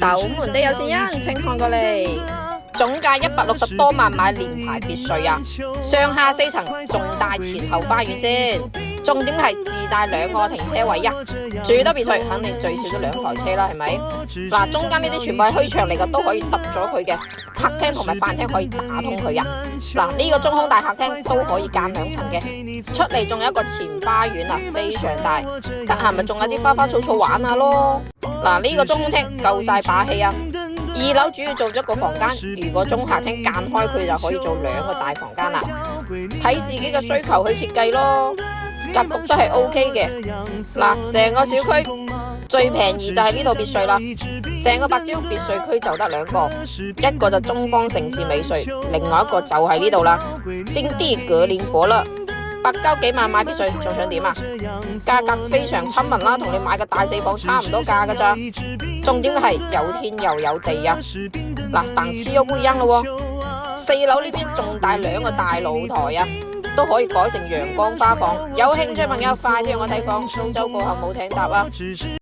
斗門的有錢人，請看過嚟，總價160多萬買連排別墅啊，上下4層，仲帶前後花園先，重點係自帶2個停車位啊！住得別墅肯定最少都2台車啦，係咪？嗱，中間呢啲全部係虛場嚟嘅，都可以揼咗佢嘅，客廳同埋飯廳可以打通佢啊！嗱，呢個中空大客廳都可以間2層嘅，出嚟仲有一個前花園啊，非常大，得閒咪仲有啲花花草草玩下咯。嗱，呢個中空廳夠晒霸氣啊！2樓主要做咗個房間，如果中客廳間開佢就可以做2個大房間啦，睇自己嘅需求去設計咯。格局都係 OK 嘅。嗱，成個小區最便宜就係呢度別墅啦，成個白蕉別墅區就得2個，一個就中邦城市美穗，另外一個就係呢度啦，金地格林伯樂。白交幾萬買別墅，仲想點啊？價格非常親民啦，同你買個大4房差唔多價噶咋。重點係有天又有地啊！嗱，檔次又不一樣咯喎。4樓呢邊仲帶2個大露台啊，都可以改成陽光花房。有興趣朋友快啲讓我睇房，蘇州過後冇艇搭啊！